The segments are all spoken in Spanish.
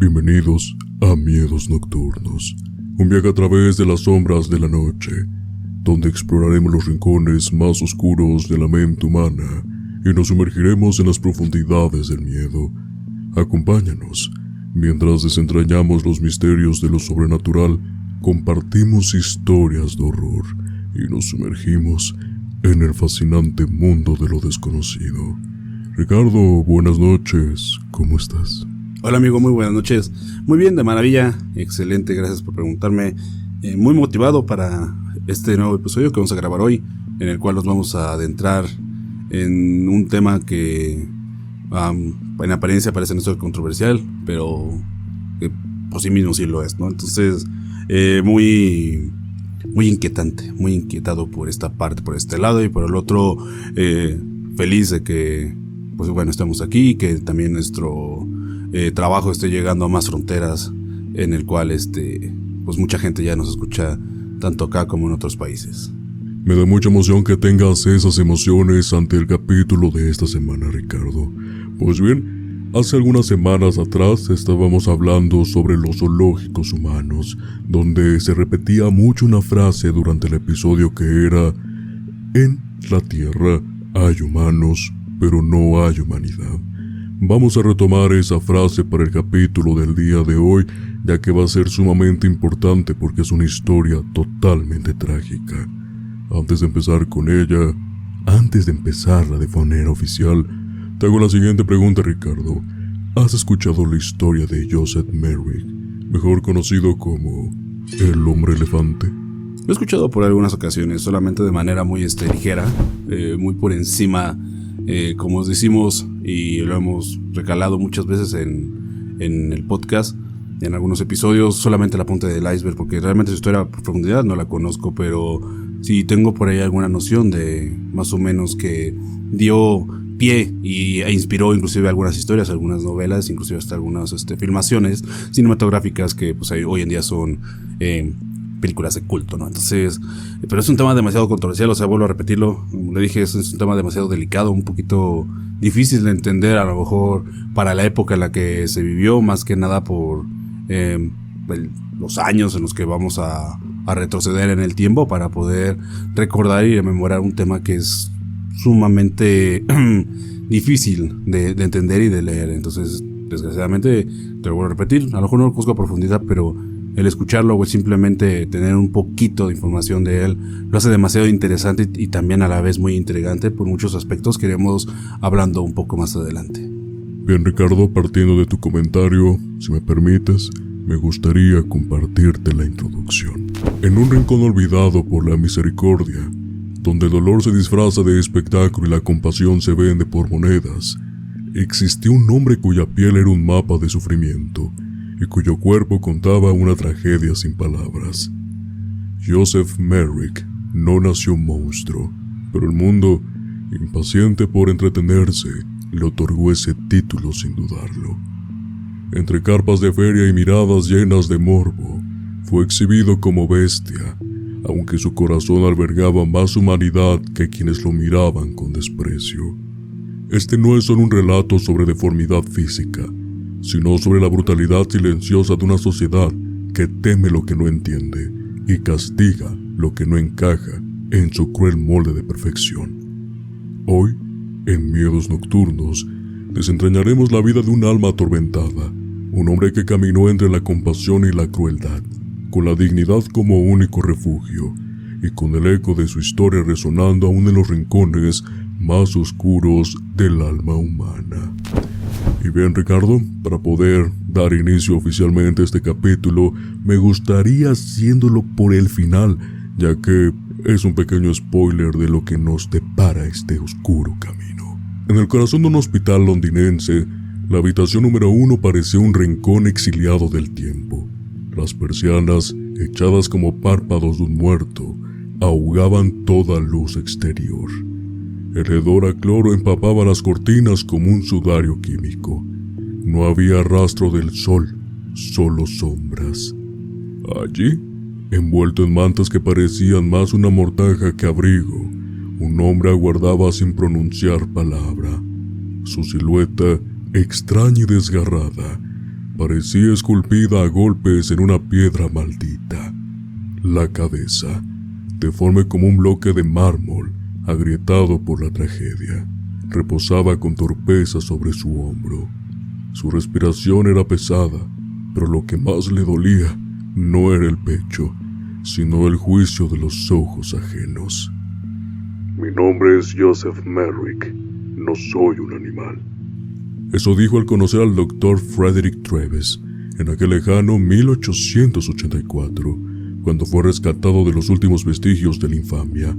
Bienvenidos a Miedos Nocturnos, un viaje a través de las sombras de la noche, donde exploraremos los rincones más oscuros de la mente humana y nos sumergiremos en las profundidades del miedo. Acompáñanos mientras desentrañamos los misterios de lo sobrenatural, compartimos historias de horror y nos sumergimos en el fascinante mundo de lo desconocido. Ricardo, buenas noches, ¿cómo estás? Hola amigo, muy buenas noches. Muy bien, de maravilla, excelente, gracias por preguntarme. Muy motivado para este nuevo episodio que vamos a grabar hoy, en el cual nos vamos a adentrar en un tema que en apariencia parece no ser controversial, pero por sí mismo sí lo es, ¿no? Entonces, muy inquietante, muy inquietado por esta parte, por este lado, y por el otro, feliz de que, pues bueno, estamos aquí y que también nuestro trabajo esté llegando a más fronteras, en el cual pues mucha gente ya nos escucha tanto acá como en otros países. Me da mucha emoción que tengas esas emociones ante el capítulo de esta semana, Ricardo. Pues bien, hace algunas semanas atrás estábamos hablando sobre los zoológicos humanos, donde se repetía mucho una frase durante el episodio que era: en la Tierra hay humanos, pero no hay humanidad. Vamos a retomar esa frase para el capítulo del día de hoy, ya que va a ser sumamente importante porque es una historia totalmente trágica. Antes de empezar con ella, antes de empezarla de manera oficial, te hago la siguiente pregunta, Ricardo. ¿Has escuchado la historia de Joseph Merrick, mejor conocido como el hombre elefante? Lo he escuchado por algunas ocasiones, solamente de manera muy ligera, muy por encima, como os decimos, y lo hemos recalado muchas veces en el podcast, en algunos episodios, solamente la punta del iceberg, porque realmente su historia a profundidad no la conozco, pero sí tengo por ahí alguna noción de más o menos que dio pie e inspiró inclusive algunas historias, algunas novelas, inclusive hasta algunas filmaciones cinematográficas que pues hoy en día son películas de culto, ¿no? Entonces, pero es un tema demasiado controversial, o sea, vuelvo a repetirlo, como le dije, es un tema demasiado delicado, un poquito difícil de entender, a lo mejor para la época en la que se vivió, más que nada por los años en los que vamos a retroceder en el tiempo para poder recordar y rememorar un tema que es sumamente difícil de entender y de leer. Entonces, desgraciadamente, te lo vuelvo a repetir, a lo mejor no lo conozco a profundidad, pero el escucharlo o simplemente tener un poquito de información de él lo hace demasiado interesante y también a la vez muy intrigante por muchos aspectos que iremos hablando un poco más adelante. Bien, Ricardo, partiendo de tu comentario, si me permites, me gustaría compartirte la introducción. En un rincón olvidado por la misericordia, donde el dolor se disfraza de espectáculo y la compasión se vende por monedas, existió un hombre cuya piel era un mapa de sufrimiento y cuyo cuerpo contaba una tragedia sin palabras. Joseph Merrick no nació un monstruo, pero el mundo, impaciente por entretenerse, le otorgó ese título sin dudarlo. Entre carpas de feria y miradas llenas de morbo, fue exhibido como bestia, aunque su corazón albergaba más humanidad que quienes lo miraban con desprecio. Este no es solo un relato sobre deformidad física, sino sobre la brutalidad silenciosa de una sociedad que teme lo que no entiende y castiga lo que no encaja en su cruel molde de perfección. Hoy, en Miedos Nocturnos, desentrañaremos la vida de un alma atormentada, un hombre que caminó entre la compasión y la crueldad, con la dignidad como único refugio, y con el eco de su historia resonando aún en los rincones más oscuros del alma humana. Y bien, Ricardo, para poder dar inicio oficialmente a este capítulo, me gustaría haciéndolo por el final, ya que es un pequeño spoiler de lo que nos depara este oscuro camino. En el corazón de un hospital londinense, la habitación número 1 parecía un rincón exiliado del tiempo. Las persianas, echadas como párpados de un muerto, ahogaban toda luz exterior. El hedor a cloro empapaba las cortinas como un sudario químico. No había rastro del sol, solo sombras. Allí, envuelto en mantas que parecían más una mortaja que abrigo, un hombre aguardaba sin pronunciar palabra. Su silueta, extraña y desgarrada, parecía esculpida a golpes en una piedra maldita. La cabeza, deforme como un bloque de mármol, agrietado por la tragedia, reposaba con torpeza sobre su hombro. Su respiración era pesada, pero lo que más le dolía no era el pecho, sino el juicio de los ojos ajenos. Mi nombre es Joseph Merrick. No soy un animal. Eso dijo al conocer al Dr. Frederick Treves en aquel lejano 1884, cuando fue rescatado de los últimos vestigios de la infamia.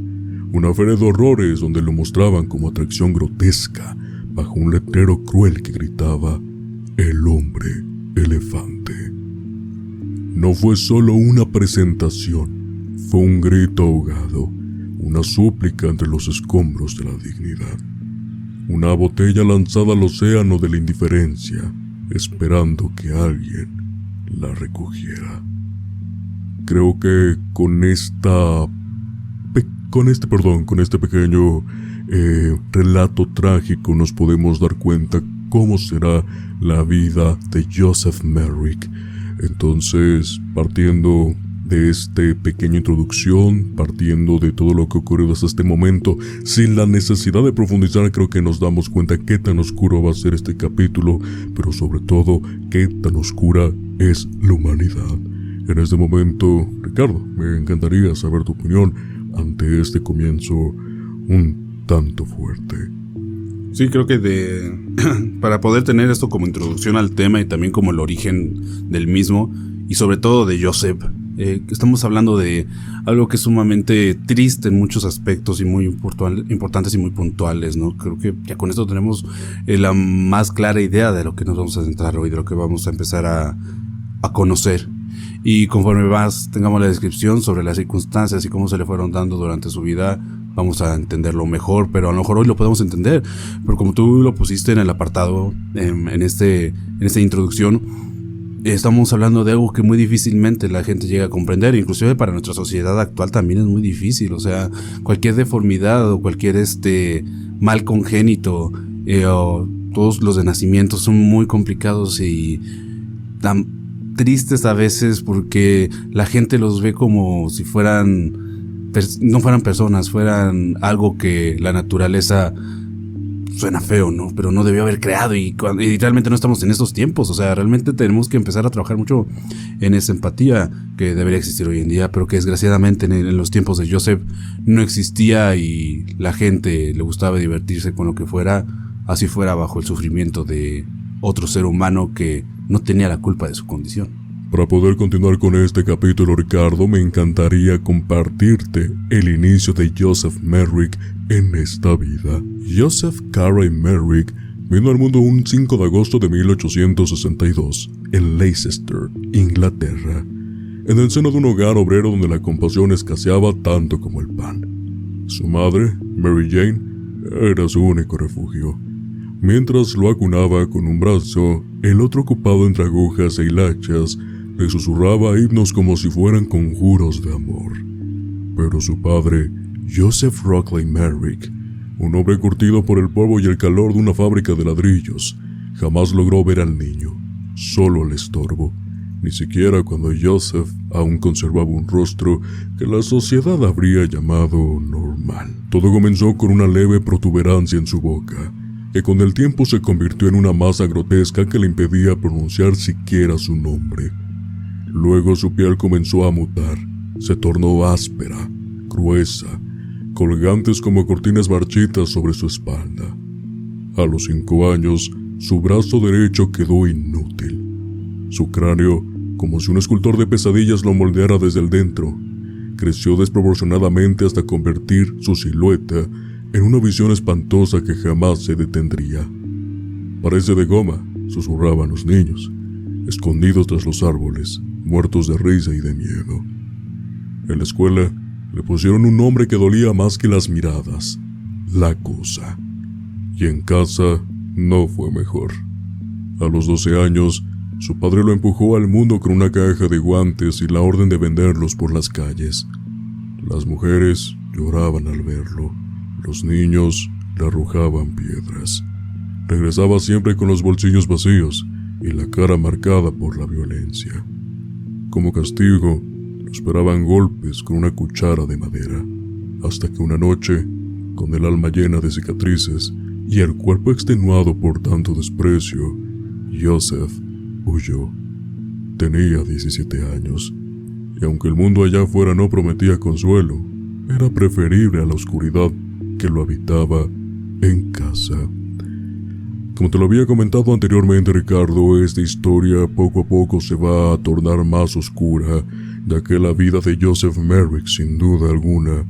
Una feria de horrores donde lo mostraban como atracción grotesca bajo un letrero cruel que gritaba «El hombre elefante». No fue solo una presentación, fue un grito ahogado, una súplica entre los escombros de la dignidad. Una botella lanzada al océano de la indiferencia, esperando que alguien la recogiera. Creo que con este pequeño relato trágico nos podemos dar cuenta cómo será la vida de Joseph Merrick. Entonces, partiendo de esta pequeña introducción, partiendo de todo lo que ocurrió hasta este momento, sin la necesidad de profundizar, creo que nos damos cuenta qué tan oscuro va a ser este capítulo, pero sobre todo, qué tan oscura es la humanidad. En este momento, Ricardo, me encantaría saber tu opinión ante este comienzo un tanto fuerte. Sí, creo que para poder tener esto como introducción al tema y también como el origen del mismo, y sobre todo de Joseph, estamos hablando de algo que es sumamente triste en muchos aspectos y muy importantes y muy puntuales, ¿no? Creo que ya con esto tenemos la más clara idea de lo que nos vamos a centrar hoy, de lo que vamos a empezar a conocer. Y conforme tengamos la descripción sobre las circunstancias y cómo se le fueron dando durante su vida, vamos a entenderlo mejor, pero a lo mejor hoy lo podemos entender. Pero como tú lo pusiste en el apartado, en esta introducción, estamos hablando de algo que muy difícilmente la gente llega a comprender, inclusive para nuestra sociedad actual también es muy difícil. O sea, cualquier deformidad o cualquier mal congénito, o todos los de nacimiento son muy complicados y tan tristes a veces, porque la gente los ve como si no fueran personas, fueran algo que la naturaleza, suena feo, ¿no? Pero no debió haber creado, y realmente no estamos en estos tiempos. O sea, realmente tenemos que empezar a trabajar mucho en esa empatía que debería existir hoy en día, pero que desgraciadamente en los tiempos de Joseph no existía, y la gente le gustaba divertirse con lo que fuera, así fuera bajo el sufrimiento de otro ser humano que no tenía la culpa de su condición. Para poder continuar con este capítulo, Ricardo, me encantaría compartirte el inicio de Joseph Merrick en esta vida. Joseph Carey Merrick vino al mundo un 5 de agosto de 1862 en Leicester, Inglaterra, en el seno de un hogar obrero donde la compasión escaseaba tanto como el pan. Su madre, Mary Jane, era su único refugio. Mientras lo acunaba con un brazo, el otro ocupado entre agujas e hilachas, le susurraba himnos como si fueran conjuros de amor. Pero su padre, Joseph Rockley Merrick, un hombre curtido por el polvo y el calor de una fábrica de ladrillos, jamás logró ver al niño, solo al estorbo, ni siquiera cuando Joseph aún conservaba un rostro que la sociedad habría llamado normal. Todo comenzó con una leve protuberancia en su boca, que con el tiempo se convirtió en una masa grotesca que le impedía pronunciar siquiera su nombre. Luego su piel comenzó a mutar, se tornó áspera, gruesa, colgantes como cortinas marchitas sobre su espalda. A los 5 años, su brazo derecho quedó inútil. Su cráneo, como si un escultor de pesadillas lo moldeara desde el dentro, creció desproporcionadamente hasta convertir su silueta en una visión espantosa que jamás se detendría. «Parece de goma», susurraban los niños, escondidos tras los árboles, muertos de risa y de miedo. En la escuela le pusieron un nombre que dolía más que las miradas: La Cosa. Y en casa no fue mejor. A los 12 años, su padre lo empujó al mundo con una caja de guantes y la orden de venderlos por las calles. Las mujeres lloraban al verlo. Los niños le arrojaban piedras. Regresaba siempre con los bolsillos vacíos y la cara marcada por la violencia. Como castigo, lo esperaban golpes con una cuchara de madera, hasta que una noche, con el alma llena de cicatrices y el cuerpo extenuado por tanto desprecio, Joseph huyó. Tenía 17 años, y aunque el mundo allá afuera no prometía consuelo, era preferible a la oscuridad que lo habitaba en casa. Como te lo había comentado anteriormente, Ricardo, esta historia poco a poco se va a tornar más oscura, ya que la vida de Joseph Merrick, sin duda alguna,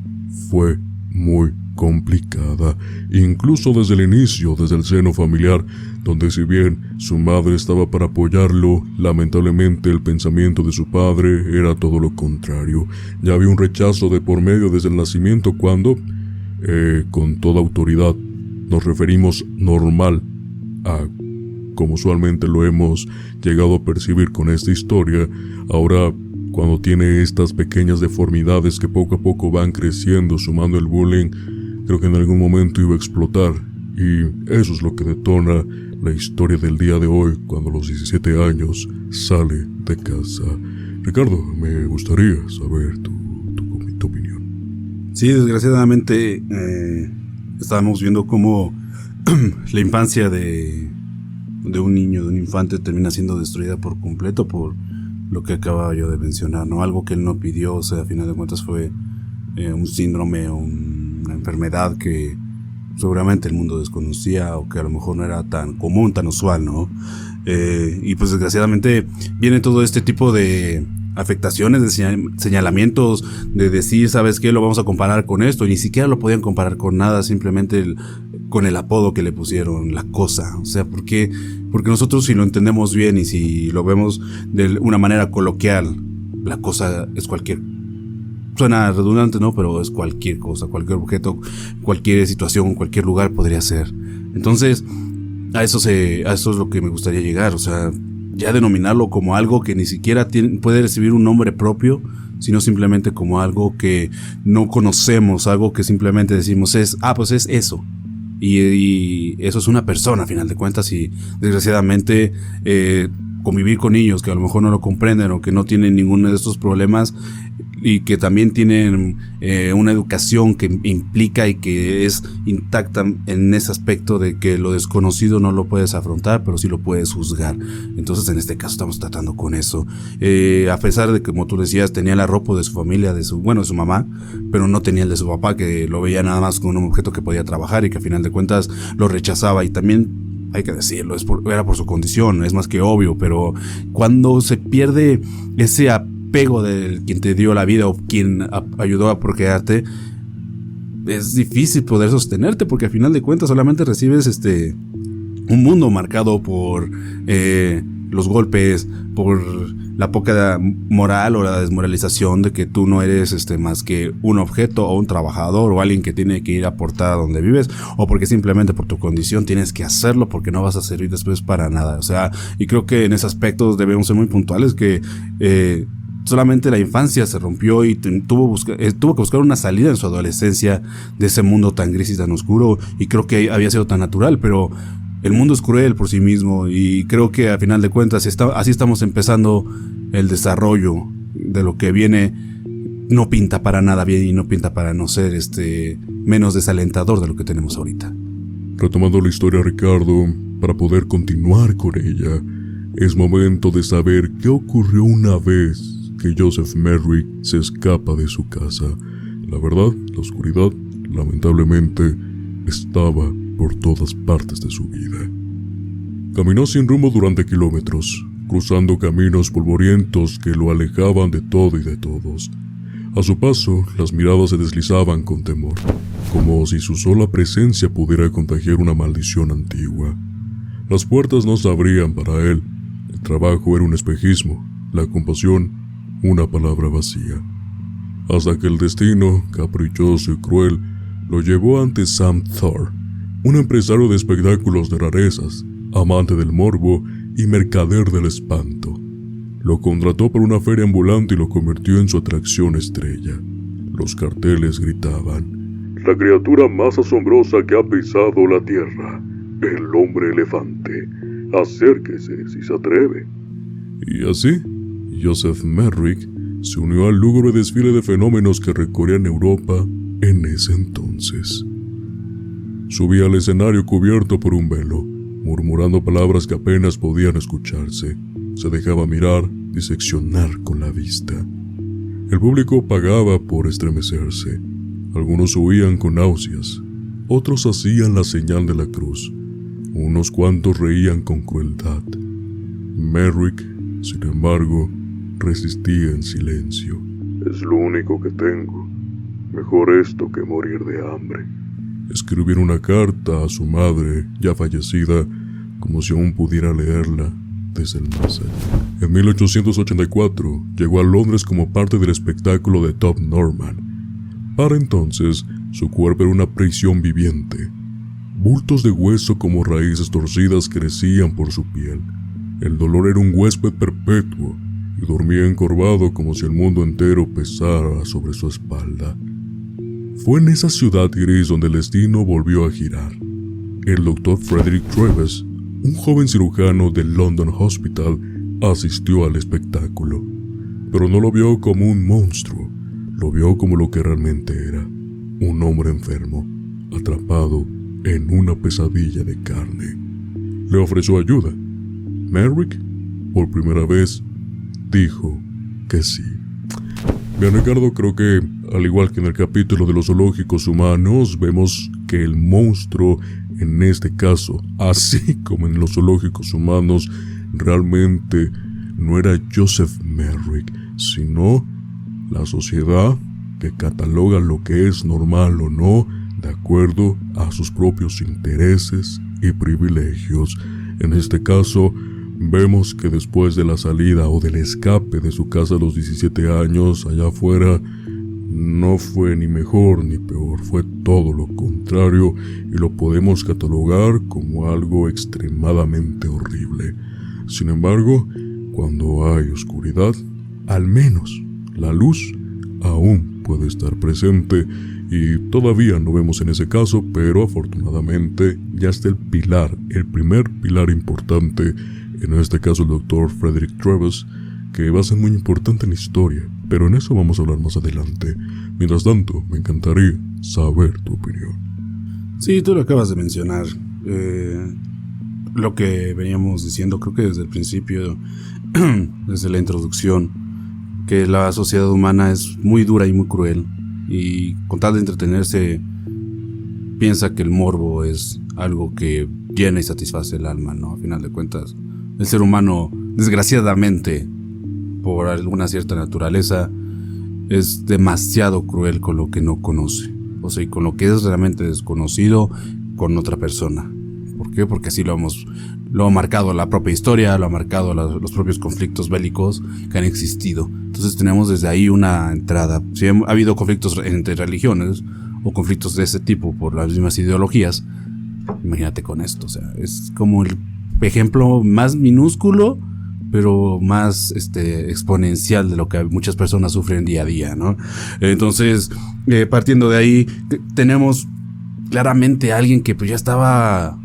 fue muy complicada, incluso desde el inicio, desde el seno familiar, donde si bien su madre estaba para apoyarlo, lamentablemente el pensamiento de su padre era todo lo contrario. Ya había un rechazo de por medio desde el nacimiento cuando, con toda autoridad, nos referimos normal a como usualmente lo hemos llegado a percibir con esta historia. Ahora, cuando tiene estas pequeñas deformidades que poco a poco van creciendo, sumando el bullying, creo que en algún momento iba a explotar, y eso es lo que detona la historia del día de hoy, cuando a los 17 años sale de casa. Ricardo, me gustaría saber tu opinión. Sí, desgraciadamente estábamos viendo cómo la infancia de un niño, de un infante, termina siendo destruida por completo por lo que acababa yo de mencionar, ¿no? Algo que él no pidió, o sea, a final de cuentas fue un síndrome, una enfermedad que seguramente el mundo desconocía, o que a lo mejor no era tan común, tan usual, ¿no? Y pues desgraciadamente viene todo este tipo de afectaciones, de señalamientos, de decir, ¿sabes qué? Lo vamos a comparar con esto, y ni siquiera lo podían comparar con nada, simplemente con el apodo que le pusieron, la cosa. O sea, ¿por qué? Porque nosotros, si lo entendemos bien y si lo vemos de una manera coloquial, la cosa es cualquier... Suena redundante, ¿no? Pero es cualquier cosa, cualquier objeto, cualquier situación, cualquier lugar podría ser. Entonces, a eso es lo que me gustaría llegar. O sea, ya denominarlo como algo que ni siquiera puede recibir un nombre propio, sino simplemente como algo que no conocemos, algo que simplemente decimos pues es eso. Y eso es una persona, a final de cuentas, y desgraciadamente convivir con niños que a lo mejor no lo comprenden o que no tienen ninguno de estos problemas, y que también tienen una educación que implica y que es intacta en ese aspecto de que lo desconocido no lo puedes afrontar, pero sí lo puedes juzgar. Entonces, en este caso estamos tratando con eso. A pesar de que, como tú decías, tenía el arropo de su familia, de su mamá, pero no tenía el de su papá, que lo veía nada más como un objeto que podía trabajar y que a final de cuentas lo rechazaba. Y también, hay que decirlo, era por su condición, es más que obvio, pero cuando se pierde ese apego de quien te dio la vida o quien ayudó a procrearte, es difícil poder sostenerte, porque al final de cuentas solamente recibes un mundo marcado por los golpes, por la poca moral o la desmoralización de que tú no eres más que un objeto o un trabajador o alguien que tiene que ir a aportar a donde vives, o porque simplemente por tu condición tienes que hacerlo porque no vas a servir después para nada. O sea, y creo que en ese aspecto debemos ser muy puntuales, que solamente la infancia se rompió y tuvo que buscar una salida en su adolescencia de ese mundo tan gris y tan oscuro, y creo que había sido tan natural, pero el mundo es cruel por sí mismo, y creo que a final de cuentas así estamos empezando el desarrollo de lo que viene. No pinta para nada bien y no pinta para no ser menos desalentador de lo que tenemos ahorita. Retomando la historia, Ricardo, para poder continuar con ella, es momento de saber qué ocurrió una vez que Joseph Merrick se escapa de su casa. La verdad, la oscuridad, lamentablemente, estaba por todas partes de su vida. Caminó sin rumbo durante kilómetros, cruzando caminos polvorientos que lo alejaban de todo y de todos. A su paso, las miradas se deslizaban con temor, como si su sola presencia pudiera contagiar una maldición antigua. Las puertas no se abrían para él, el trabajo era un espejismo, la compasión una palabra vacía, hasta que el destino, caprichoso y cruel, lo llevó ante Sam Thor, un empresario de espectáculos de rarezas, amante del morbo y mercader del espanto. Lo contrató para una feria ambulante y lo convirtió en su atracción estrella. Los carteles gritaban: la criatura más asombrosa que ha pisado la tierra, el hombre elefante, Acérquese si se atreve. Y así, Joseph Merrick se unió al lúgubre desfile de fenómenos que recorrían Europa en ese entonces. Subía al escenario cubierto por un velo, murmurando palabras que apenas podían escucharse. Se dejaba mirar, diseccionar con la vista. El público pagaba por estremecerse. Algunos huían con náuseas, otros hacían la señal de la cruz. Unos cuantos reían con crueldad. Merrick, sin embargo, resistía en silencio. Es lo único que tengo. Mejor esto que morir de hambre. Escribir una carta a su madre, ya fallecida, como si aún pudiera leerla desde el más allá. En 1884 llegó a Londres como parte del espectáculo de Top Norman. Para entonces, su cuerpo era una prisión viviente. Bultos de hueso como raíces torcidas crecían por su piel. El dolor era un huésped perpetuo y dormía encorvado como si el mundo entero pesara sobre su espalda. Fue en esa ciudad gris donde el destino volvió a girar. El Dr. Frederick Treves, un joven cirujano del London Hospital, asistió al espectáculo, pero no lo vio como un monstruo, lo vio como lo que realmente era, un hombre enfermo, atrapado en una pesadilla de carne. Le ofreció ayuda. Merrick, por primera vez, dijo que sí. Bien, Ricardo, creo que, al igual que en el capítulo de los zoológicos humanos, vemos que el monstruo, en este caso, así como en los zoológicos humanos, realmente no era Joseph Merrick, sino la sociedad que cataloga lo que es normal o no de acuerdo a sus propios intereses y privilegios. En este caso, vemos que después de la salida o del escape de su casa a los 17 años allá afuera, no fue ni mejor ni peor, fue todo lo contrario y lo podemos catalogar como algo extremadamente horrible. Sin embargo, cuando hay oscuridad, al menos la luz aún puede estar presente y todavía no vemos en ese caso, pero afortunadamente ya está el primer pilar importante, en este caso el Dr. Frederick Treves, que va a ser muy importante en la historia, pero en eso vamos a hablar más adelante. Mientras tanto, me encantaría saber tu opinión. Sí, tú lo acabas de mencionar. Lo que veníamos diciendo, creo que desde el principio, desde la introducción, que la sociedad humana es muy dura y muy cruel, y con tal de entretenerse, piensa que el morbo es algo que llena y satisface el alma, ¿no? A final de cuentas, el ser humano, desgraciadamente, por alguna cierta naturaleza, es demasiado cruel con lo que no conoce, o sea, y con lo que es realmente desconocido con otra persona. ¿Por qué? Porque así lo ha marcado la propia historia, lo ha marcado los propios conflictos bélicos que han existido. Entonces tenemos desde ahí una entrada. Si ha habido conflictos entre religiones o conflictos de ese tipo por las mismas ideologías, imagínate con esto. O sea, es como el ejemplo más minúsculo, pero más exponencial de lo que muchas personas sufren día a día, ¿no? Entonces, partiendo de ahí, tenemos claramente a alguien que pues ya estaba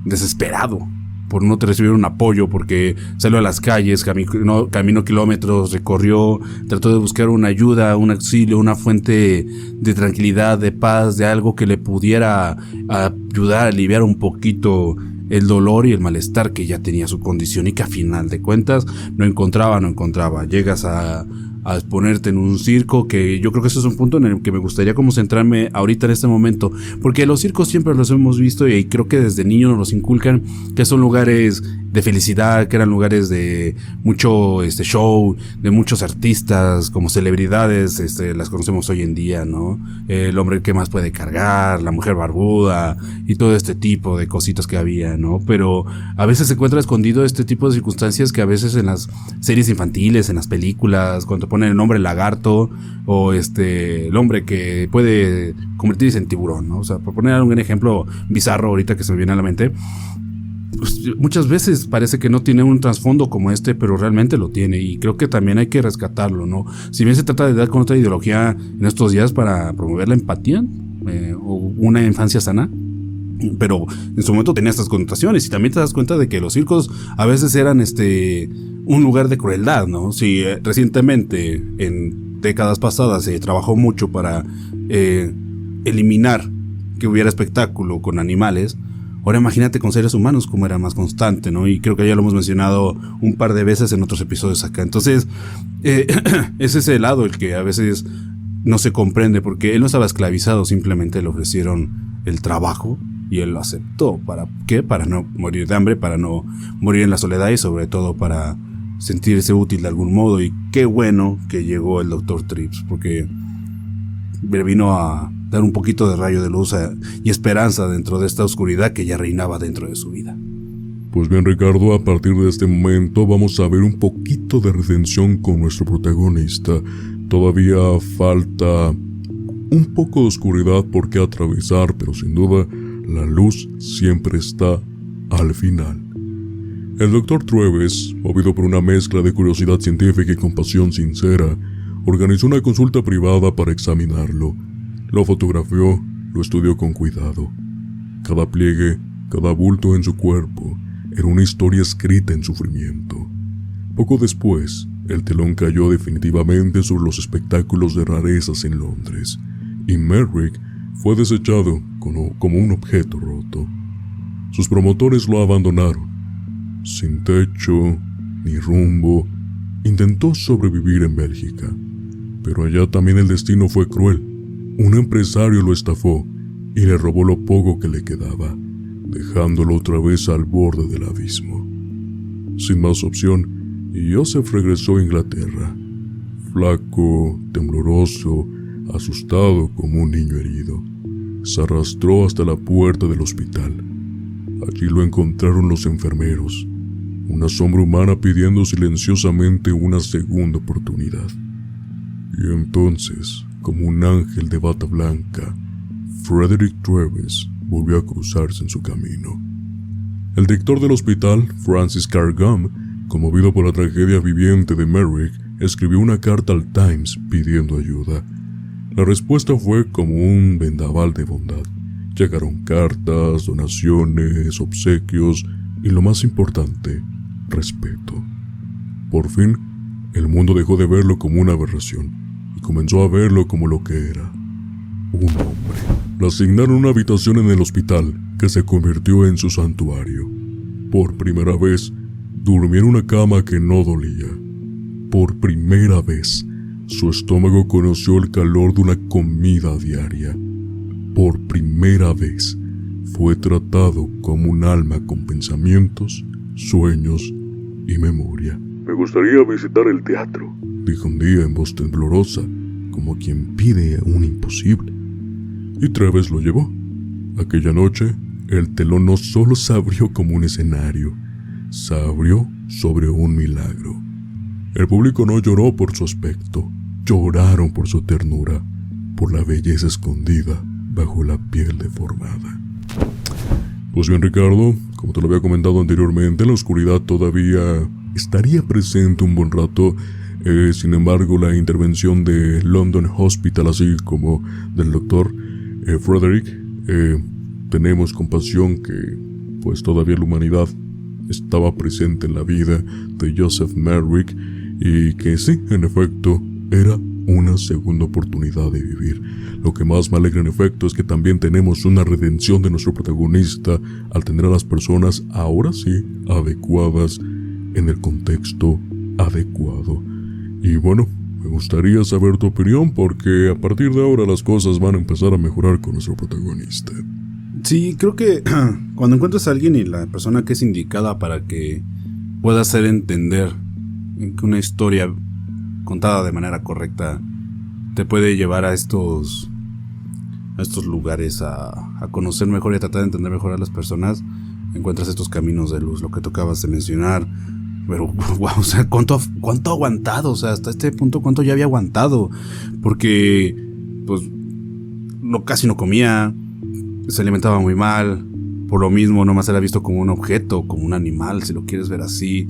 desesperado por no recibir un apoyo, porque salió a las calles, caminó kilómetros, recorrió, trató de buscar una ayuda, un auxilio, una fuente de tranquilidad, de paz, de algo que le pudiera ayudar a aliviar un poquito el dolor y el malestar que ya tenía su condición, y que a final de cuentas no encontraba. Llegas a exponerte en un circo, que yo creo que ese es un punto en el que me gustaría como centrarme ahorita en este momento, porque los circos siempre los hemos visto y creo que desde niños nos los inculcan que son lugares de felicidad, que eran lugares de mucho show, de muchos artistas como celebridades, las conocemos hoy en día, ¿no? El hombre que más puede cargar, la mujer barbuda y todo este tipo de cositas que había, ¿no? Pero a veces se encuentra escondido este tipo de circunstancias que a veces en las series infantiles, en las películas, cuando ponen el hombre lagarto o el hombre que puede convertirse en tiburón, ¿no? O sea, por poner algún ejemplo bizarro ahorita que se me viene a la mente, pues muchas veces parece que no tiene un trasfondo como pero realmente lo tiene, y creo que también hay que rescatarlo, ¿no? Si bien se trata de dar con otra ideología en estos días para promover la empatía o una infancia sana, Pero en su momento tenía estas connotaciones, y también te das cuenta de que los circos a veces eran un lugar de crueldad, ¿no? Si recientemente, en décadas pasadas, se trabajó mucho para eliminar que hubiera espectáculo con animales, ahora imagínate con seres humanos cómo era más constante, ¿no? Y creo que ya lo hemos mencionado un par de veces en otros episodios acá. Entonces, es ese lado el que a veces no se comprende, porque él no estaba esclavizado, simplemente le ofrecieron el trabajo y él lo aceptó. ¿Para qué? Para no morir de hambre, para no morir en la soledad y sobre todo para sentirse útil de algún modo. Y qué bueno que llegó el Dr. Trips, porque vino a dar un poquito de rayo de luz y esperanza dentro de esta oscuridad que ya reinaba dentro de su vida. Pues bien, Ricardo, a partir de este momento vamos a ver un poquito de redención con nuestro protagonista. Todavía falta un poco de oscuridad por qué atravesar, pero sin duda la luz siempre está al final. El Dr. Treves, movido por una mezcla de curiosidad científica y compasión sincera, organizó una consulta privada para examinarlo. Lo fotografió, lo estudió con cuidado. Cada pliegue, cada bulto en su cuerpo, era una historia escrita en sufrimiento. Poco después, el telón cayó definitivamente sobre los espectáculos de rarezas en Londres, y Merrick fue desechado como un objeto roto. Sus promotores lo abandonaron. Sin techo, ni rumbo, intentó sobrevivir en Bélgica, pero allá también el destino fue cruel. Un empresario lo estafó y le robó lo poco que le quedaba, dejándolo otra vez al borde del abismo. Sin más opción, Joseph regresó a Inglaterra, flaco, tembloroso, asustado como un niño herido. Se arrastró hasta la puerta del hospital. Allí lo encontraron los enfermeros, una sombra humana pidiendo silenciosamente una segunda oportunidad. Y entonces, como un ángel de bata blanca, Frederick Treves volvió a cruzarse en su camino. El director del hospital, Francis Cargum, conmovido por la tragedia viviente de Merrick, escribió una carta al Times pidiendo ayuda. La respuesta fue como un vendaval de bondad. Llegaron cartas, donaciones, obsequios y, lo más importante, respeto. Por fin, el mundo dejó de verlo como una aberración y comenzó a verlo como lo que era: un hombre. Le asignaron una habitación en el hospital que se convirtió en su santuario. Por primera vez, durmió en una cama que no dolía. Por primera vez, su estómago conoció el calor de una comida diaria. Por primera vez, fue tratado como un alma con pensamientos, sueños y memoria. Me gustaría visitar el teatro, dijo un día en voz temblorosa, como quien pide un imposible. Y Treves lo llevó. Aquella noche, el telón no solo se abrió como un escenario, se abrió sobre un milagro. El público no lloró por su aspecto, lloraron por su ternura, por la belleza escondida bajo la piel deformada. Pues bien, Ricardo, como te lo había comentado anteriormente, la oscuridad todavía estaría presente un buen rato. Sin embargo, la intervención de London Hospital, así como del doctor Frederick, tenemos compasión que pues todavía la humanidad estaba presente en la vida de Joseph Merrick, y que sí, en efecto, era una segunda oportunidad de vivir. Lo que más me alegra en efecto es que también tenemos una redención de nuestro protagonista al tener a las personas ahora sí adecuadas en el contexto adecuado. Y bueno, me gustaría saber tu opinión, porque a partir de ahora las cosas van a empezar a mejorar con nuestro protagonista. Sí, creo que cuando encuentres a alguien y la persona que es indicada para que pueda hacer entender que una historia contada de manera correcta te puede llevar a estos lugares a conocer mejor y a tratar de entender mejor a las personas, encuentras estos caminos de luz, lo que tú acabas de mencionar. Pero, wow, o sea, ¿cuánto ha aguantado? O sea, hasta este punto, ¿cuánto ya había aguantado? Porque, pues, casi no comía, se alimentaba muy mal, por lo mismo nomás era visto como un objeto, como un animal, si lo quieres ver así.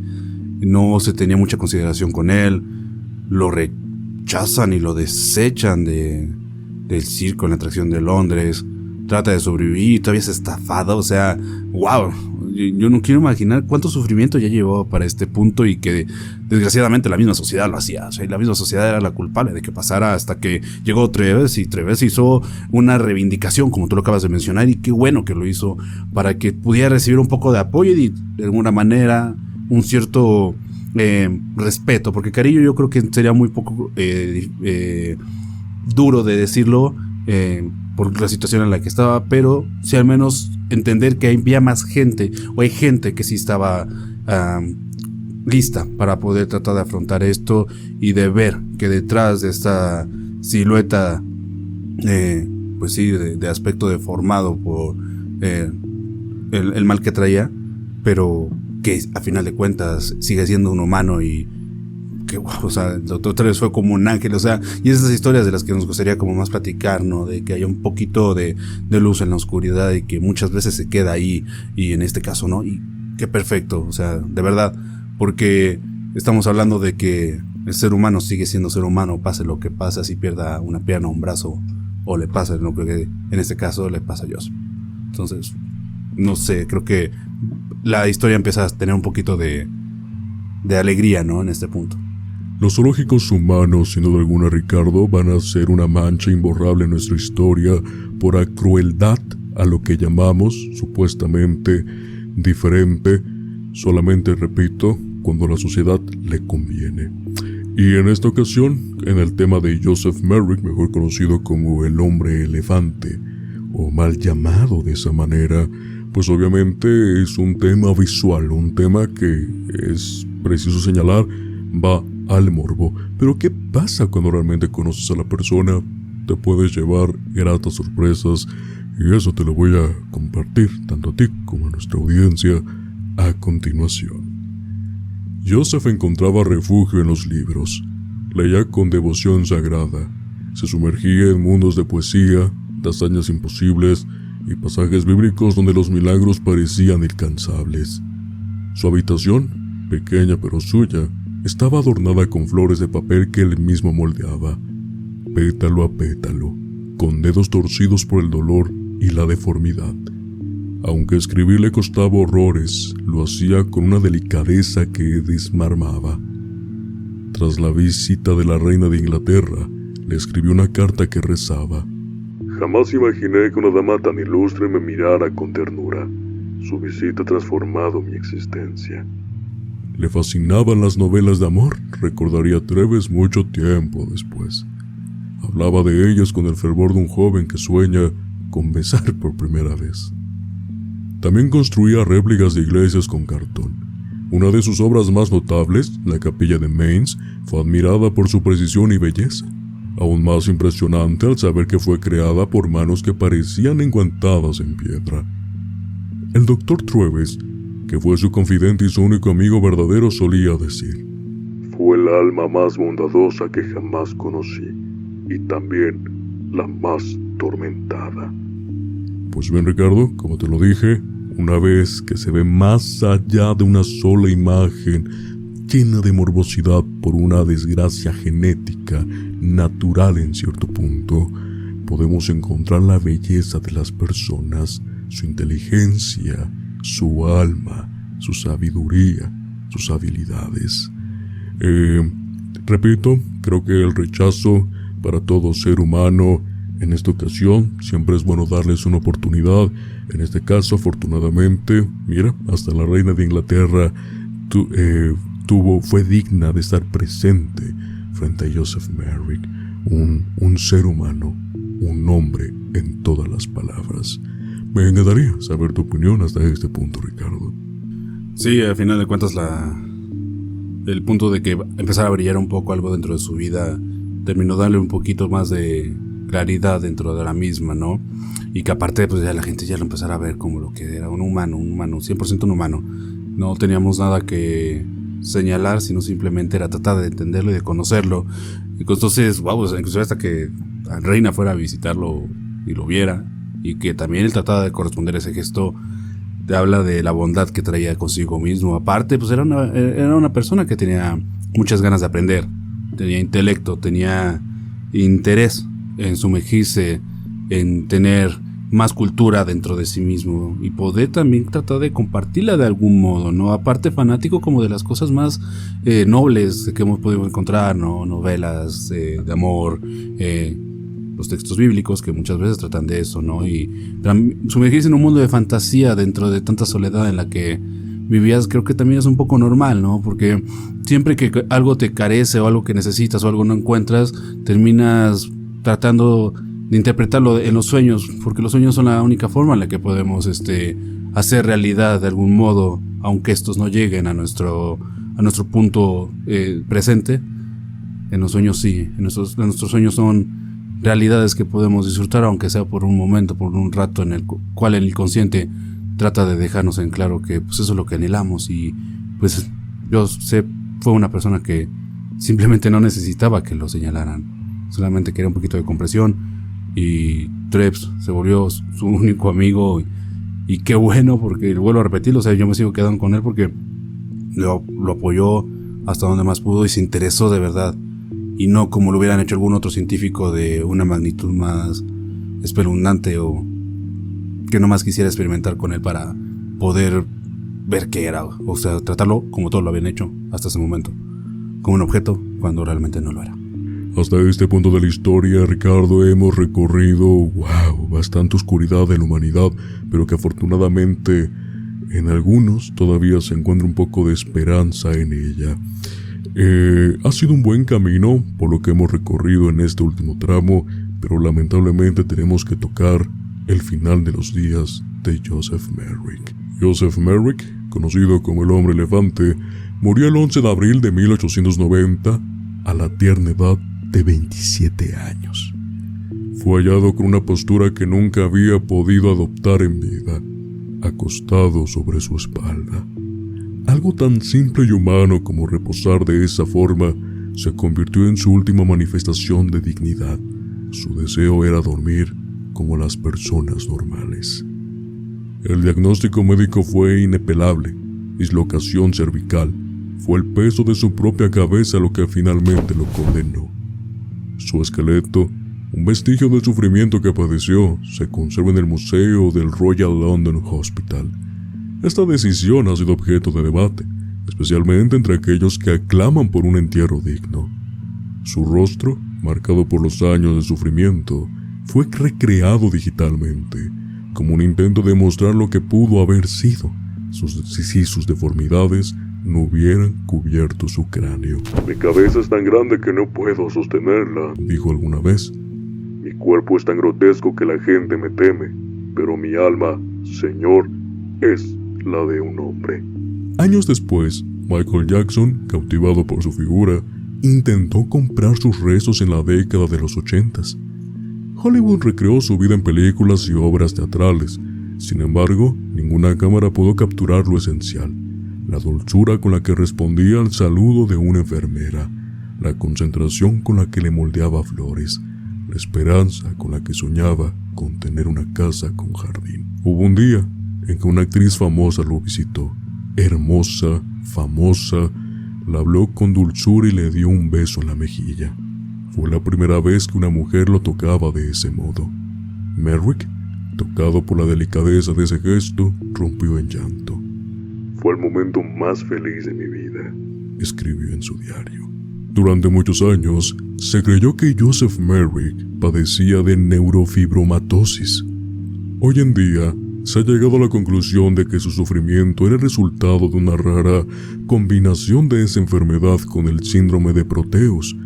No se tenía mucha consideración con él, lo rechazan y lo desechan del circo en la atracción de Londres. trata de sobrevivir y todavía es estafada, o sea, wow, yo no quiero imaginar cuánto sufrimiento ya llevó para este punto y que desgraciadamente la misma sociedad lo hacía, o sea, y la misma sociedad era la culpable de que pasara hasta que llegó Treves y Treves hizo una reivindicación, como tú lo acabas de mencionar, y qué bueno que lo hizo para que pudiera recibir un poco de apoyo y de alguna manera un cierto respeto, porque cariño yo creo que sería muy poco duro de decirlo por la situación en la que estaba, pero sí al menos entender que había más gente, o hay gente que sí estaba lista para poder tratar de afrontar esto y de ver que detrás de esta silueta pues sí, de aspecto deformado por el mal que traía, pero que a final de cuentas sigue siendo un humano y que, wow, o sea, el Dr. Treves fue como un ángel, o sea, y esas historias de las que nos gustaría como más platicar, ¿no? De que haya un poquito de luz en la oscuridad y que muchas veces se queda ahí, y en este caso, ¿no? Y qué perfecto, o sea, de verdad, porque estamos hablando de que el ser humano sigue siendo ser humano, pase lo que pase, si pierda una pierna o un brazo, o le pasa lo que en este caso le pasa a Joseph. Entonces, no sé, creo que la historia empieza a tener un poquito de alegría, ¿no? En este punto. Los zoológicos humanos, sin duda alguna, Ricardo, van a ser una mancha imborrable en nuestra historia por la crueldad a lo que llamamos, supuestamente, diferente, solamente, repito, cuando a la sociedad le conviene. Y en esta ocasión, en el tema de Joseph Merrick, mejor conocido como el hombre elefante, o mal llamado de esa manera, pues obviamente es un tema visual, un tema que es preciso señalar, va al morbo. Pero ¿qué pasa cuando realmente conoces a la persona? Te puedes llevar gratas sorpresas, y eso te lo voy a compartir tanto a ti como a nuestra audiencia a continuación. Joseph encontraba refugio en los libros, leía con devoción sagrada, se sumergía en mundos de poesía, de hazañas imposibles y pasajes bíblicos donde los milagros parecían incansables. Su habitación, pequeña pero suya, estaba adornada con flores de papel que él mismo moldeaba, pétalo a pétalo, con dedos torcidos por el dolor y la deformidad. Aunque escribir le costaba horrores, lo hacía con una delicadeza que desmarmaba. Tras la visita de la reina de Inglaterra, le escribió una carta que rezaba: Jamás imaginé que una dama tan ilustre me mirara con ternura. Su visita ha transformado mi existencia. Le fascinaban las novelas de amor, recordaría Treves mucho tiempo después. Hablaba de ellas con el fervor de un joven que sueña con besar por primera vez. También construía réplicas de iglesias con cartón. Una de sus obras más notables, la capilla de Mainz, fue admirada por su precisión y belleza. Aún más impresionante al saber que fue creada por manos que parecían enguantadas en piedra. El Dr. Treves, que fue su confidente y su único amigo verdadero, solía decir: Fue el alma más bondadosa que jamás conocí, y también la más tormentada. Pues bien, Ricardo, como te lo dije, una vez que se ve más allá de una sola imagen llena de morbosidad por una desgracia genética, natural en cierto punto, podemos encontrar la belleza de las personas, su inteligencia, su alma, su sabiduría, sus habilidades. Repito, creo que el rechazo para todo ser humano, en esta ocasión, siempre es bueno darles una oportunidad. En este caso, afortunadamente, mira, hasta la reina de Inglaterra fue digna de estar presente frente a Joseph Merrick, un ser humano, un hombre en todas las palabras. Me encantaría saber tu opinión hasta este punto, Ricardo. Sí, al final de cuentas el punto de que empezara a brillar un poco algo dentro de su vida terminó dándole un poquito más de claridad dentro de la misma, ¿no? Y que aparte pues ya la gente ya lo empezara a ver como lo que era un humano, 100% un humano. No teníamos nada que señalar, sino simplemente era tratar de entenderlo y de conocerlo. Y entonces, wow, incluso hasta que la reina fuera a visitarlo y lo viera, y que también él trataba de corresponder a ese gesto, te habla de la bondad que traía consigo mismo. Aparte, pues era una persona que tenía muchas ganas de aprender, tenía intelecto, tenía interés en sumergirse, en tener más cultura dentro de sí mismo y poder también tratar de compartirla de algún modo, ¿no? Aparte fanático como de las cosas más nobles que hemos podido encontrar, ¿no? Novelas de amor, los textos bíblicos que muchas veces tratan de eso, ¿no? Y sumergirse en un mundo de fantasía dentro de tanta soledad en la que vivías, creo que también es un poco normal, ¿no? Porque siempre que algo te carece o algo que necesitas o algo no encuentras, terminas tratando de interpretarlo en los sueños, porque los sueños son la única forma en la que podemos hacer realidad de algún modo, aunque estos no lleguen a nuestro punto presente. En los sueños sí, en nuestros sueños son realidades que podemos disfrutar, aunque sea por un momento, por un rato, en el cual el inconsciente trata de dejarnos en claro que pues eso es lo que anhelamos. Y pues yo fue una persona que simplemente no necesitaba que lo señalaran, solamente quería un poquito de compresión, y Trebs se volvió su único amigo, y qué bueno, porque vuelvo a repetirlo, o sea, yo me sigo quedando con él porque lo apoyó hasta donde más pudo y se interesó de verdad, y no como lo hubieran hecho algún otro científico de una magnitud más espeluznante o que nomás quisiera experimentar con él para poder ver qué era, o sea, tratarlo como todos lo habían hecho hasta ese momento, como un objeto cuando realmente no lo era. Hasta este punto de la historia, Ricardo, hemos recorrido, bastante oscuridad de la humanidad, pero que afortunadamente en algunos todavía se encuentra un poco de esperanza en ella. Ha sido un buen camino por lo que hemos recorrido en este último tramo, pero lamentablemente tenemos que tocar el final de los días de Joseph Merrick. Joseph Merrick, conocido como el Hombre Elefante, murió el 11 de abril de 1890 a la tierna edad de 27 años. Fue hallado con una postura que nunca había podido adoptar en vida, acostado sobre su espalda. Algo tan simple y humano como reposar de esa forma se convirtió en su última manifestación de dignidad. Su deseo era dormir como las personas normales. El diagnóstico médico fue inapelable: dislocación cervical. Fue el peso de su propia cabeza lo que finalmente lo condenó. Su esqueleto, un vestigio del sufrimiento que padeció, se conserva en el Museo del Royal London Hospital. Esta decisión ha sido objeto de debate, especialmente entre aquellos que aclaman por un entierro digno. Su rostro, marcado por los años de sufrimiento, fue recreado digitalmente, como un intento de mostrar lo que pudo haber sido, si sus deformidades no hubieran cubierto su cráneo. Mi cabeza es tan grande que no puedo sostenerla, dijo alguna vez. Mi cuerpo es tan grotesco que la gente me teme, pero mi alma, Señor, es la de un hombre. Años después, Michael Jackson, cautivado por su figura, intentó comprar sus restos en la década de los 80s. Hollywood recreó su vida en películas y obras teatrales. Sin embargo, ninguna cámara pudo capturar lo esencial: la dulzura con la que respondía al saludo de una enfermera, la concentración con la que le moldeaba flores, la esperanza con la que soñaba con tener una casa con jardín. Hubo un día en que una actriz famosa lo visitó. Hermosa, famosa, la habló con dulzura y le dio un beso en la mejilla. Fue la primera vez que una mujer lo tocaba de ese modo. Merrick, tocado por la delicadeza de ese gesto, rompió en llanto. Fue el momento más feliz de mi vida, escribió en su diario. Durante muchos años, se creyó que Joseph Merrick padecía de neurofibromatosis. Hoy en día, se ha llegado a la conclusión de que su sufrimiento era el resultado de una rara combinación de esa enfermedad con el síndrome de Proteus,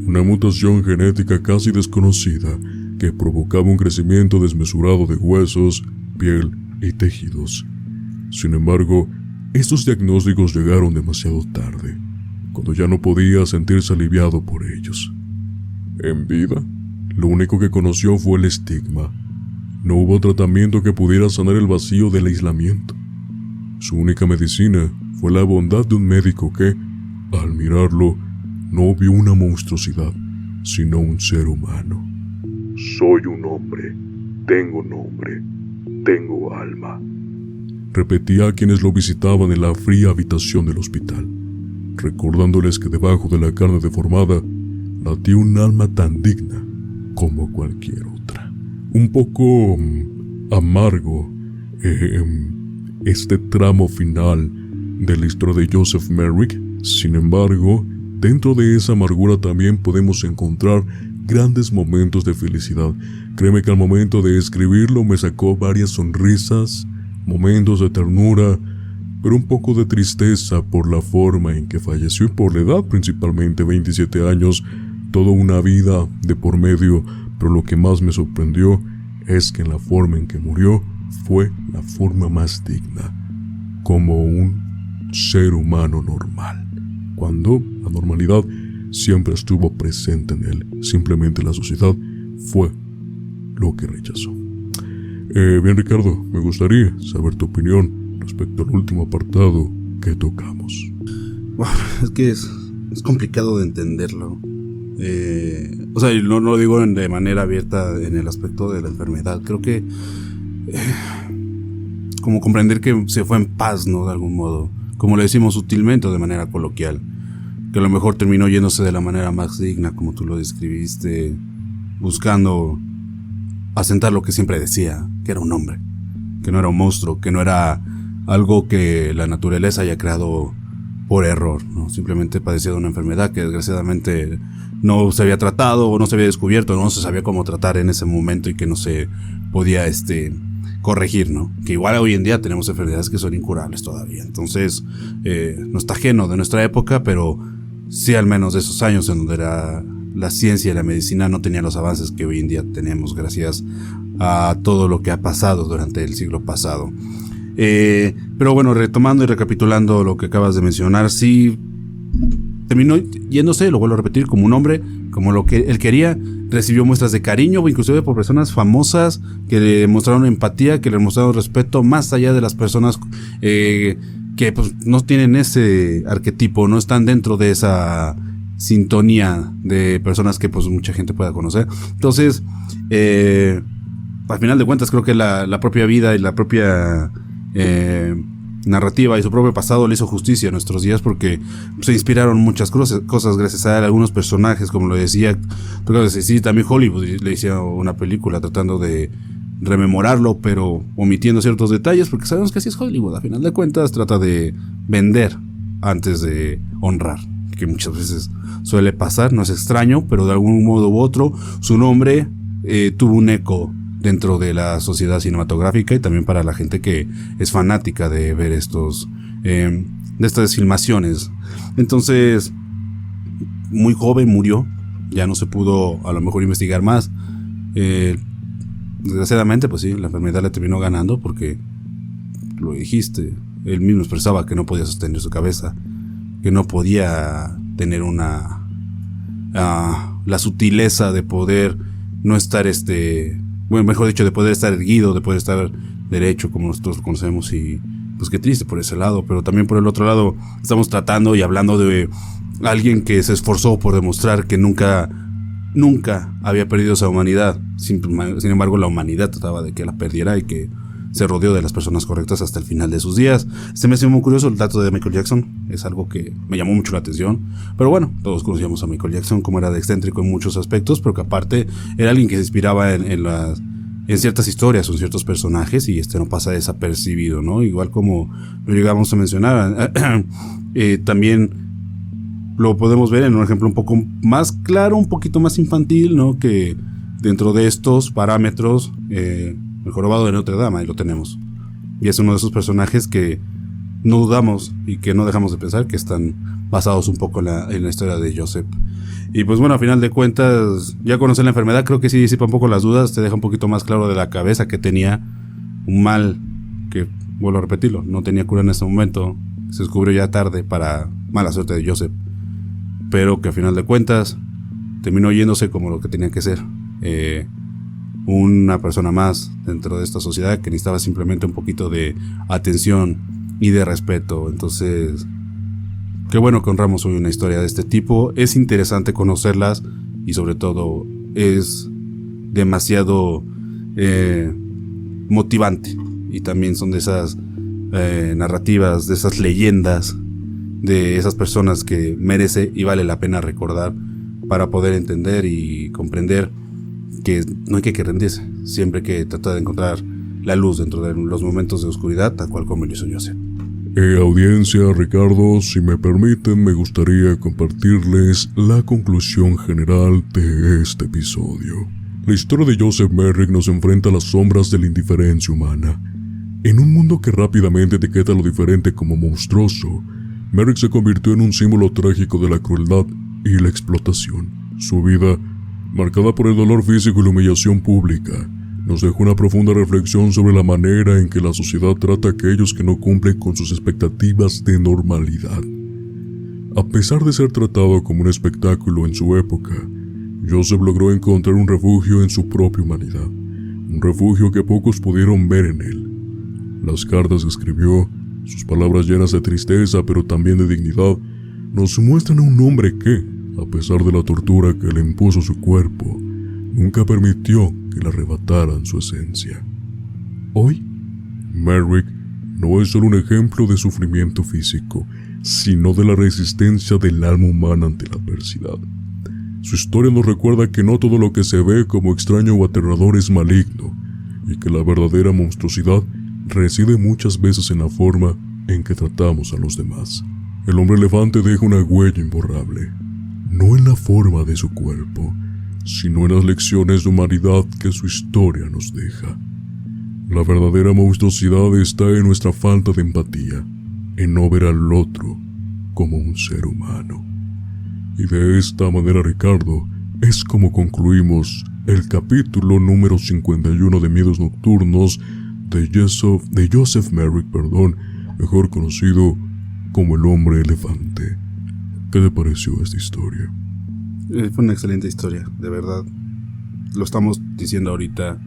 una mutación genética casi desconocida que provocaba un crecimiento desmesurado de huesos, piel y tejidos. Sin embargo, estos diagnósticos llegaron demasiado tarde, cuando ya no podía sentirse aliviado por ellos. En vida, lo único que conoció fue el estigma. No hubo tratamiento que pudiera sanar el vacío del aislamiento. Su única medicina fue la bondad de un médico que, al mirarlo, no vio una monstruosidad, sino un ser humano. Soy un hombre, tengo nombre, tengo alma, repetía a quienes lo visitaban en la fría habitación del hospital, recordándoles que debajo de la carne deformada latía un alma tan digna como cualquier otra. Un poco amargo este tramo final de la historia de Joseph Merrick. Sin embargo, dentro de esa amargura también podemos encontrar grandes momentos de felicidad. Créeme que al momento de escribirlo me sacó varias sonrisas, momentos de ternura, pero un poco de tristeza por la forma en que falleció y por la edad, principalmente 27 años, toda una vida de por medio. Pero lo que más me sorprendió es que la forma en que murió fue la forma más digna, como un ser humano normal, cuando la normalidad siempre estuvo presente en él. Simplemente la sociedad fue lo que rechazó. Bien, Ricardo, me gustaría saber tu opinión respecto al último apartado que tocamos. Es que es complicado de entenderlo. O sea, no lo digo de manera abierta en el aspecto de la enfermedad. Creo que como comprender que se fue en paz, ¿no? De algún modo, como le decimos sutilmente o de manera coloquial, que a lo mejor terminó yéndose de la manera más digna, como tú lo describiste, buscando asentar lo que siempre decía, que era un hombre, que no era un monstruo, que no era algo que la naturaleza haya creado por error, ¿no? Simplemente padecía de una enfermedad que desgraciadamente no se había tratado o no se había descubierto, no se sabía cómo tratar en ese momento y que no se podía corregir, ¿no? Que igual hoy en día tenemos enfermedades que son incurables todavía. Entonces, no está ajeno de nuestra época, pero sí al menos de esos años en donde la ciencia y la medicina no tenían los avances que hoy en día tenemos gracias a todo lo que ha pasado durante el siglo pasado. Pero bueno, retomando y recapitulando lo que acabas de mencionar, sí terminó yéndose, lo vuelvo a repetir, como un hombre, como lo que él quería. Recibió muestras de cariño, inclusive por personas famosas que le mostraron empatía, que le mostraron respeto, más allá de las personas que pues no tienen ese arquetipo, no están dentro de esa sintonía de personas que pues mucha gente pueda conocer. Entonces, al final de cuentas, creo que la propia vida y la propia narrativa y su propio pasado le hizo justicia a nuestros días, porque se inspiraron muchas cosas gracias a él. Algunos personajes, como lo decía, sí, también Hollywood le hizo una película tratando de rememorarlo, pero omitiendo ciertos detalles, porque sabemos que así es Hollywood. A final de cuentas trata de vender antes de honrar, que muchas veces suele pasar, no es extraño, pero de algún modo u otro su nombre tuvo un eco dentro de la sociedad cinematográfica y también para la gente que es fanática de ver de estas filmaciones. Entonces, muy joven murió, ya no se pudo a lo mejor investigar más. Desgraciadamente, pues sí, la enfermedad le terminó ganando, porque lo dijiste, él mismo expresaba que no podía sostener su cabeza, que no podía tener la sutileza de poder no estar bueno, mejor dicho, de poder estar erguido, de poder estar derecho como nosotros lo conocemos. Y pues qué triste por ese lado, pero también por el otro lado estamos tratando y hablando de alguien que se esforzó por demostrar que nunca había perdido esa humanidad. Sin embargo, la humanidad trataba de que la perdiera y que se rodeó de las personas correctas hasta el final de sus días. Me hace muy curioso el dato de Michael Jackson, es algo que me llamó mucho la atención. Pero bueno, todos conocíamos a Michael Jackson, como era de excéntrico en muchos aspectos, pero que aparte era alguien que se inspiraba en ciertas historias o en ciertos personajes, y no pasa desapercibido, ¿no? Igual como lo llegamos a mencionar, también lo podemos ver en un ejemplo un poco más claro, un poquito más infantil, ¿no? Que dentro de estos parámetros, el jorobado de Notre Dame, ahí lo tenemos. Y es uno de esos personajes que no dudamos y que no dejamos de pensar que están basados un poco en la historia de Joseph. Y pues bueno, a final de cuentas, ya conocer la enfermedad, creo que sí disipa un poco las dudas, te deja un poquito más claro de la cabeza, que tenía un mal que, vuelvo a repetirlo, no tenía cura en ese momento, se descubrió ya tarde para mala suerte de Joseph, pero que a final de cuentas terminó yéndose como lo que tenía que ser. Una persona más dentro de esta sociedad que necesitaba simplemente un poquito de atención y de respeto. Entonces, qué bueno que honramos hoy una historia de este tipo. Es interesante conocerlas y sobre todo es demasiado motivante, y también son de esas narrativas, de esas leyendas, de esas personas que merece y vale la pena recordar para poder entender y comprender que no hay que rendirse, siempre hay que tratar de encontrar la luz dentro de los momentos de oscuridad, tal cual como lo hizo Joseph. Audiencia, Ricardo, si me permiten, me gustaría compartirles la conclusión general de este episodio. La historia de Joseph Merrick nos enfrenta a las sombras de la indiferencia humana. En un mundo que rápidamente etiqueta lo diferente como monstruoso, Merrick se convirtió en un símbolo trágico de la crueldad y la explotación. Su vida, marcada por el dolor físico y la humillación pública, nos dejó una profunda reflexión sobre la manera en que la sociedad trata a aquellos que no cumplen con sus expectativas de normalidad. A pesar de ser tratado como un espectáculo en su época, Joseph logró encontrar un refugio en su propia humanidad, un refugio que pocos pudieron ver en él. Las cartas que escribió, sus palabras llenas de tristeza pero también de dignidad, nos muestran a un hombre que, a pesar de la tortura que le impuso su cuerpo, nunca permitió que le arrebataran su esencia. Hoy, Merrick no es solo un ejemplo de sufrimiento físico, sino de la resistencia del alma humana ante la adversidad. Su historia nos recuerda que no todo lo que se ve como extraño o aterrador es maligno, y que la verdadera monstruosidad reside muchas veces en la forma en que tratamos a los demás. El hombre elefante deja una huella imborrable, no en la forma de su cuerpo, sino en las lecciones de humanidad que su historia nos deja. La verdadera monstruosidad está en nuestra falta de empatía, en no ver al otro como un ser humano. Y de esta manera, Ricardo, es como concluimos el capítulo número 51 de Miedos Nocturnos de Joseph Merrick, mejor conocido como el hombre elefante. ¿Qué te pareció esta historia? Fue una excelente historia, de verdad. Lo estamos diciendo ahorita,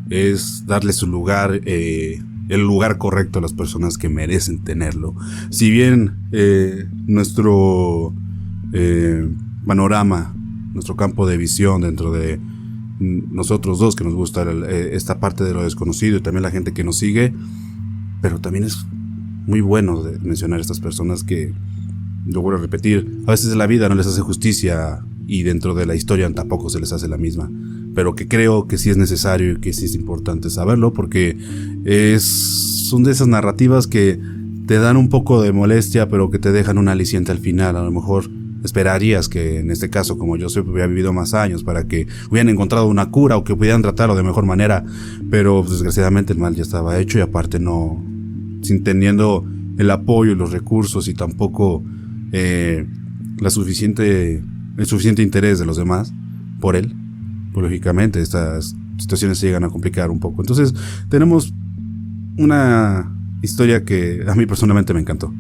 es darle su lugar, el lugar correcto a las personas que merecen tenerlo. Si bien nuestro panorama, nuestro campo de visión dentro de nosotros dos, que nos gusta esta parte de lo desconocido y también la gente que nos sigue, pero también es muy bueno de mencionar a estas personas que, lo vuelvo a repetir, a veces la vida no les hace justicia y dentro de la historia tampoco se les hace la misma, pero que creo que sí es necesario y que sí es importante saberlo, porque son de esas narrativas que te dan un poco de molestia, pero que te dejan un aliciente al final. A lo mejor esperarías que en este caso, como Joseph, hubiera vivido más años para que hubieran encontrado una cura o que pudieran tratarlo de mejor manera, pero desgraciadamente el mal ya estaba hecho y aparte no, sin teniendo el apoyo y los recursos y tampoco el suficiente interés de los demás por él, pues lógicamente estas situaciones se llegan a complicar un poco. Entonces tenemos una historia que a mí personalmente me encantó.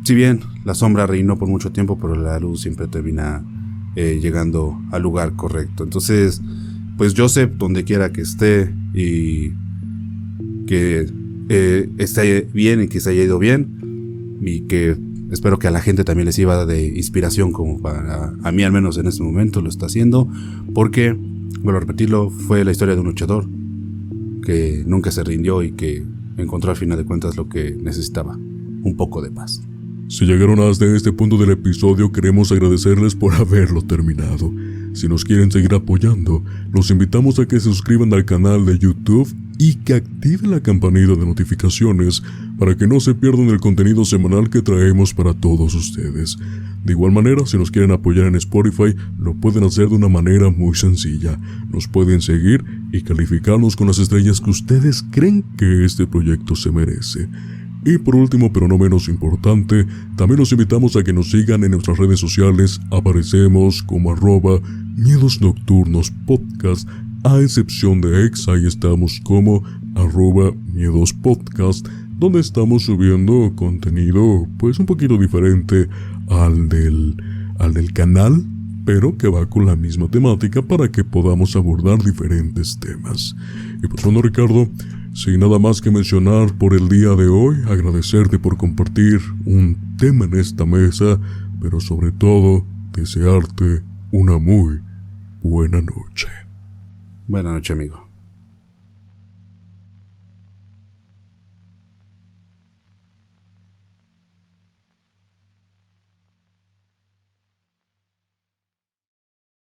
Si bien la sombra reinó por mucho tiempo, pero la luz siempre termina llegando al lugar correcto. Entonces, pues Joseph, donde quiera que esté y que esté bien y que se haya ido bien, y que espero que a la gente también les sirva de inspiración, como para a mí al menos en este momento lo está haciendo, porque, vuelvo a repetirlo, fue la historia de un luchador que nunca se rindió y que encontró al final de cuentas lo que necesitaba, un poco de paz. Si llegaron hasta este punto del episodio, queremos agradecerles por haberlo terminado. Si nos quieren seguir apoyando, los invitamos a que se suscriban al canal de YouTube y que activen la campanita de notificaciones para que no se pierdan el contenido semanal que traemos para todos ustedes. De igual manera, si nos quieren apoyar en Spotify, lo pueden hacer de una manera muy sencilla. Nos pueden seguir y calificarnos con las estrellas que ustedes creen que este proyecto se merece. Y por último, pero no menos importante, también los invitamos a que nos sigan en nuestras redes sociales. Aparecemos como @Miedos Nocturnos Podcast, a excepción de X, ahí estamos como @Miedos Podcast, donde estamos subiendo contenido pues un poquito diferente al del canal, pero que va con la misma temática para que podamos abordar diferentes temas. Y pues bueno, Ricardo, sin nada más que mencionar por el día de hoy, agradecerte por compartir un tema en esta mesa, pero sobre todo, desearte una muy buena noche. Buena noche, amigo.